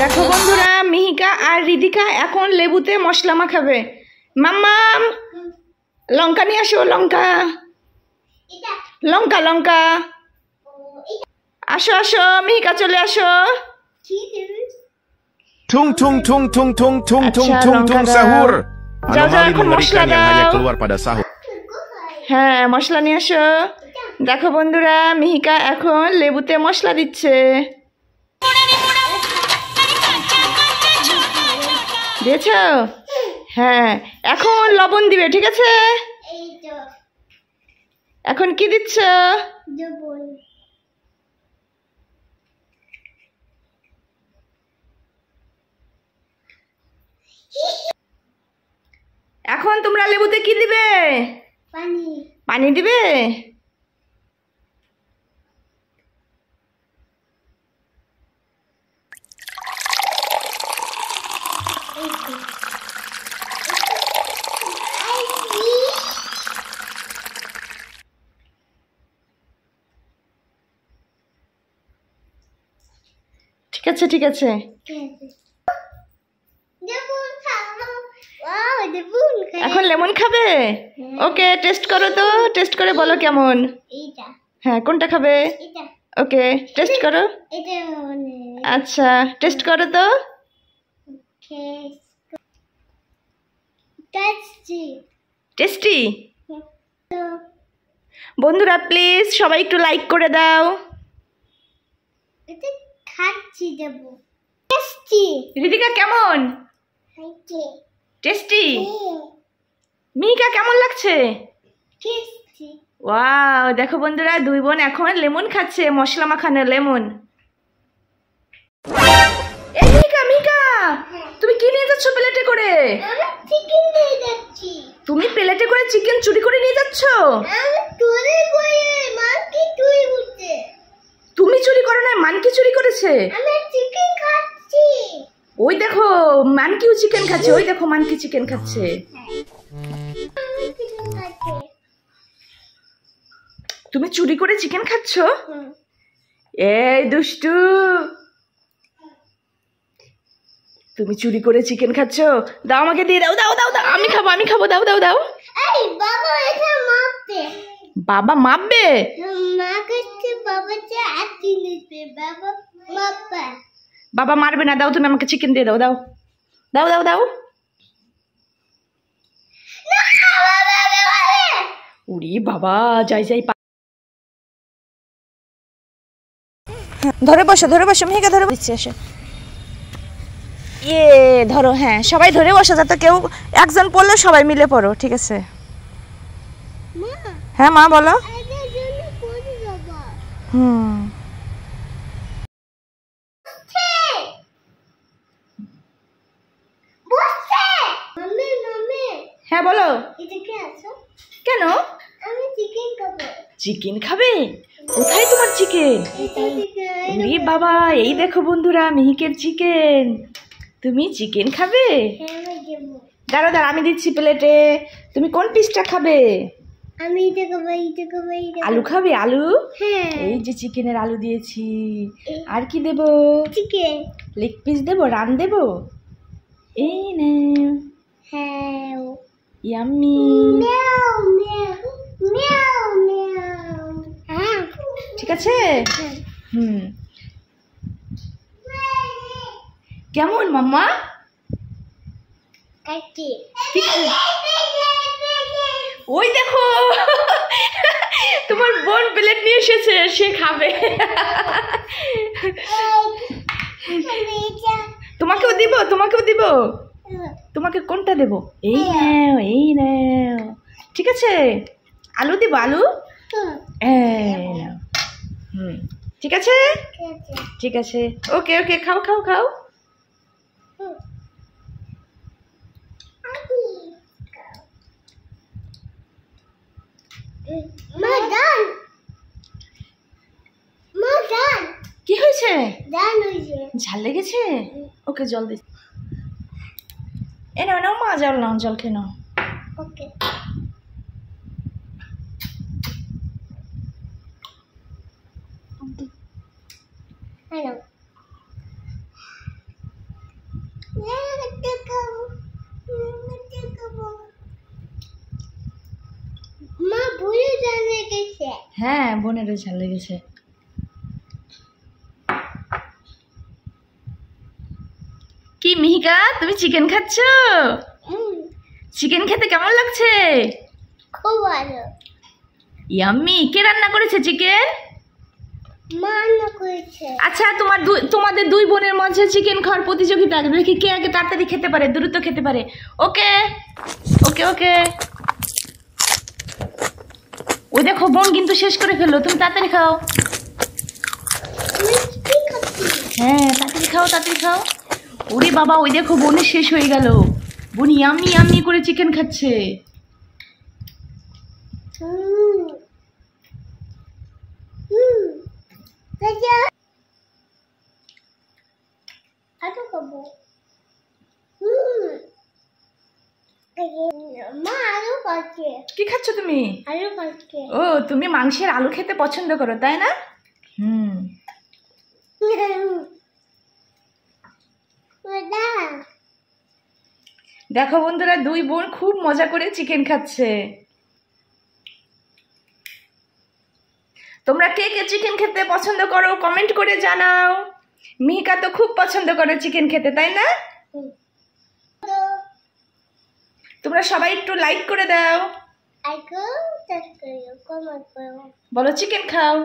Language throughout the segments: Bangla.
দেখো বন্ধুরা, মিহিকা আর রিদিকা এখন লেবুতে মশলা মাখাবে। মাম্মাম, লঙ্কা নিয়ে আসো। লঙ্কা লঙ্কা লঙ্কা আসো আসো, মিহিকা চলে আসো। Tung tung tung tung tung tung tung Acha, tung longka tung daw. sahur. Jauh, Anomali এখন মশলা mengerikan yang hanya দাও। keluar pada sahur. হ্যাঁ, মশলা নিয়ে আসো। দেখো বন্ধুরা, মিহিকা এখন লেবুতে মশলা দিচ্ছে। দিয়েছ? হ্যাঁ, এখন লবণ দিবে, ঠিক আছে? এখন কি দিচ্ছ? এখন তোমরা লেবুতে কি দিবে? পানি। পানি দিবে? ঠিক আছে ঠিক আছে। এখন লেমন খাবে? ওকে, টেস্ট করো তো, টেস্ট করে বলো কেমন। হ্যাঁ, কোনটা খাবে? ওকে, টেস্ট করো। আচ্ছা, টেস্ট করো তো। টেস্টি? বন্ধুরা প্লিজ সবাই একটু লাইক করে দাও। খাচ্ছি দেব। টেস্টি। রিদিকা কেমন? টেস্টি? মিহিকা কেমন লাগছে? টেস্টি। ওয়াও, দেখো বন্ধুরা, দুই বোন এখন লেমন খাচ্ছে, মশলা মাখানো লেমন। এই মিহিকা, মিহিকা, তুমি কি নিয়ে যাচ্ছ প্লেটে করে? আমি চিকেন নিয়ে যাচ্ছি। তুমি প্লেটে করে চিকেন চুরি করে নিয়ে যাচ্ছ? আমি চুরি করে, মাকে চুরি করছে। তুমি চুরি করো না, মানকি চুরি করেছে। আমি চিকেন খাচ্ছি। ওই দেখো, মানকিও চিকেন খাচ্ছে। ওই দেখো, মানকি চিকেন খাচ্ছে। আমি চিকেন খাচ্ছি। তুমি চুরি করে চিকেন খাচ্ছ? এই দুষ্টু, তুমি চুরি করে চিকেন খাচ্ছ? দাও, আমাকে দিয়ে দাও। দাও দাও দাও, আমি খাবো, আমি খাবো। দাও দাও দাও। এই বাবা এটা মাপবে। বাবা মাপবে? মা কাছে বাবা যে আর দিনবে বাবা মাপবে। বাবা মারবে না, দাও, তুমি আমাকে চিকেন দিয়ে দাও। দাও দাও দাও দাও। না বাবা বাবা। উড়ি বাবা, যাই যাই। ধরে বসো, ধরে বসো মিহিকা, ধরে দিচ্ছি। আসো, ইয়ে ধরো। হ্যাঁ, সবাই ধরে বসো, যাতে কেউ একজন পড়লে সবাই মিলে পড়ো, ঠিক আছে? মা, হ্যাঁ মা, বলো। এটার জন্য পড়ি বাবা। হুম, বসে। Mummy mummy. হ্যাঁ বলো। এটা কি আছে? কেন? আমি চিকেন খাবো। চিকেন খাবে? কোথায় তোমার চিকেন? এটা চিকেন। উড়ি বাবা, এই দেখো বন্ধুরা, মিহিকের চিকেন। তুমি চিকেন খাবে? হ্যাঁ আমি দেবো। দাঁড়াও দাঁড়াও, আমি দিচ্ছি প্লেটে। তুমি কোন পিসটা খাবে? আমি এটা খাবো, এটা খাবো, এটা আলু খাবে? আলু? হ্যাঁ। এই যে চিকেনের আলু দিয়েছি। আর কি দেব? চিকেন। লেগ পিস দেবো? রান দেবো? এই নে। হ্যাঁ। ইয়াম্মি। মিয়াও মিয়াও মিয়াও মিয়াও। হ্যাঁ। ঠিক আছে? হুম, কেমন মাম্মা? কাটি। ওই দেখো, তোমার বোন প্লেট নিয়ে এসেছে, সে খাবে। তোমাকেও দিব, তোমাকেও দিব। তোমাকে কোনটা দেব? এই নাও, এই নাও। ঠিক আছে, আলু দিব, আলু। এই নাও। হুম, ঠিক আছে ঠিক আছে। ওকে ওকে, খাও খাও খাও। মা ডান। মা ডান। কি হয়েছে? ডান হয়েছে। ঝাল লেগেছে? ওকে, জল দিস। এ নাও নাও মা, জল নাও, জল খেয়ে নাও। ওকে। হ্যালো। হ্যাঁ বোনেরও ঝাল লেগেছে। কি মিহিকা তুমি চিকেন খাচ্ছ? চিকেন খেতে কেমন লাগছে? খুব ভালো। ইয়াম্মি। কে রান্না করেছে চিকেন? মা রান্না করেছে। আচ্ছা তোমাদের দুই বোনের মাঝে চিকেন খাওয়ার প্রতিযোগিতা, দেখি কে আগে তাড়াতাড়ি খেতে পারে, দ্রুত খেতে পারে। ওকে ওকে ওকে। ওই দেখো বোন কিন্তু শেষ করে ফেললো, তুমি তাড়াতাড়ি খাও। হ্যাঁ তাড়াতাড়ি খাও তাড়াতাড়ি খাও। ওরে বাবা ওই দেখো বোনের শেষ হয়ে গেল। বোন ইয়াম্মি ইয়াম্মি করে চিকেন খাচ্ছে। কি খাচ্ছ তুমি? ও তুমি মাংসের আলু খেতে পছন্দ করো তাই না? দেখো বন্ধুরা দুই বোন খুব মজা করে চিকেন খাচ্ছে। তোমরা কে কে চিকেন খেতে পছন্দ করো কমেন্ট করে জানাও। মিহিকা তো খুব পছন্দ করে চিকেন খেতে তাই না? তোমরা সবাই একটু লাইক করে দাও। বলো চিকেন খাও।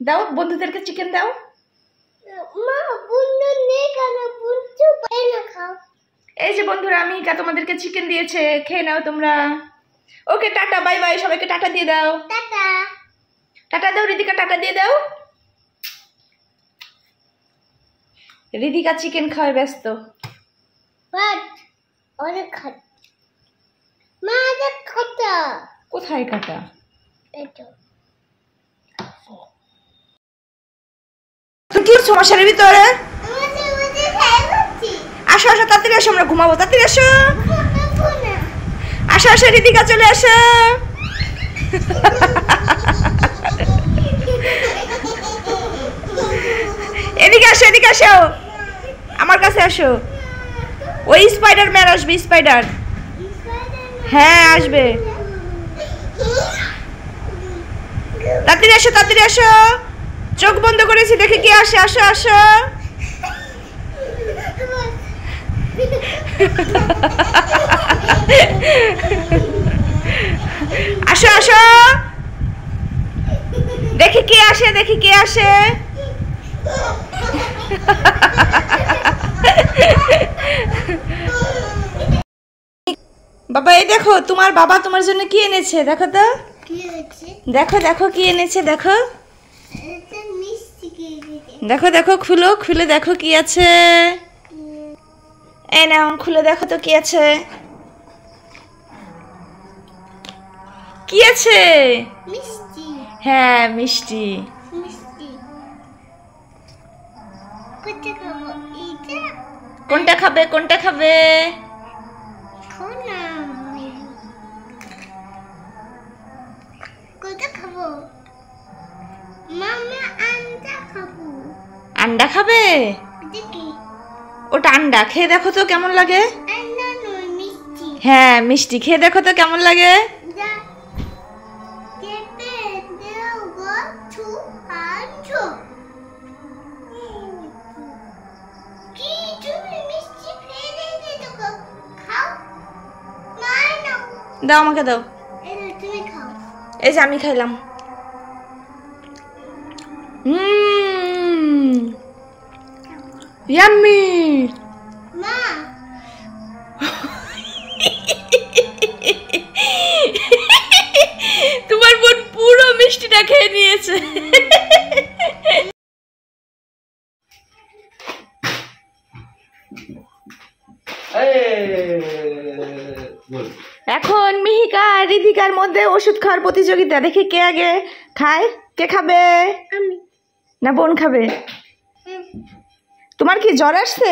দাও বন্ধুদেরকে চিকেন দাও। এই যে বন্ধুরা মিহিকা তোমাদেরকে চিকেন দিয়েছে, খেয়ে নাও তোমরা। ওকে টাটা বাই বাই, সবাইকে টাটা দিয়ে দাও। টাটা দাও রিদিকা, টাটা দিয়ে দাও। রিদিকা চিকেন খাওয়ায় ব্যস্ত। কোথায় কাটা? তুমি কি করছো মশারির ভিতরে? আসো আসো তাড়াতাড়ি আসো, আমরা ঘুমাবো, তাড়াতাড়ি আসো। আসো আসো রিদিকা চলে আসো। এদিকে আসো এদিকে আসো, আমার কাছে আসো। ওই স্পাইডার ম্যান আসবে, স্পাইডার। হ্যাঁ আসবে, তাড়াতাড়ি আসো তাড়াতাড়ি আসো। চোখ বন্ধ করেছি দেখে কি আসে, আসো আসো। আসো আসো, দেখি কে আসে, দেখি কে আসে। বাবা এই দেখো তোমার বাবা তোমার জন্য কি এনেছে, দেখো তো। দেখো দেখো কি এনেছে, দেখো দেখো দেখো, খুলো খুলে দেখো কি আছে। এই নাও খুলে দেখো তো কি আছে। কি আছে? হ্যাঁ মিষ্টি। কোনটা খাবে কোনটা খাবে? আন্ডা খাবে? ওটা আন্ডা, খেয়ে দেখো তো কেমন লাগে। হ্যাঁ মিষ্টি, খেয়ে দেখো তো কেমন লাগে। দাও আমাকে দাও। এই যে আমি খাইলাম। ইয়াম্মি। তোমার বোন পুরো মিষ্টিটা খেয়ে নিয়েছে। এখন মিহিকা আর রিদিকার মধ্যে ওষুধ খাওয়ার প্রতিযোগিতা, দেখি কে আগে খায়। কে খাবে? না বোন খাবে? তোমার কি জ্বর আসছে?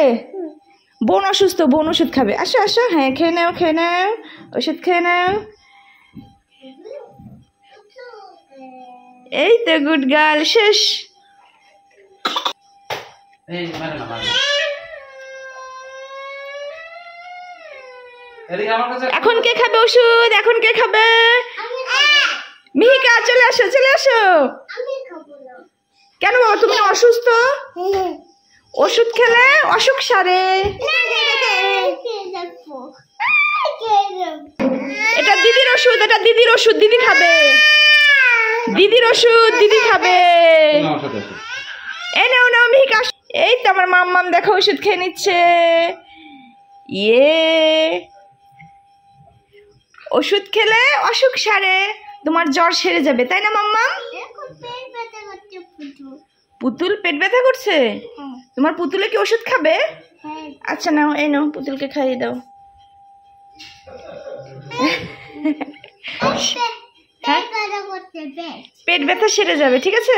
বোন অসুস্থ, বোন ওষুধ খাবে। আসো আসো, হ্যাঁ খেয়ে নাও খেয়ে নাও, ওষুধ খেয়ে নাও। এই তো গুড গার্ল, শেষ। এখন কে খাবে ওষুধ? এখন কে খাবে? মিহিকা চলে আসো চলে আসো। আমি খাবো না। কেন বাবা তুমি না অসুস্থ? ওষুধ খেলে অসুখ সারে। এটা দিদির ওষুধ, এটা দিদির ওষুধ, দিদি খাবে। দিদির ওষুধ দিদি খাবে। এই নাও নাও মিহিকা। এই তো আমার মাম্মাম দেখো ওষুধ খেয়ে নিচ্ছে। ইয়ে, ওষুধ খেলে অসুখ সারে, তোমার জ্বর সেরে যাবে, তাই না মাম্মাম? পুতুল পেট ব্যথা করছে? তোমার পুতুলে কি ওষুধ খাবে? আচ্ছা নাও, এই নাও পুতুলকে খাইয়ে দাও। পেট ব্যথা সেরে যাবে, ঠিক আছে?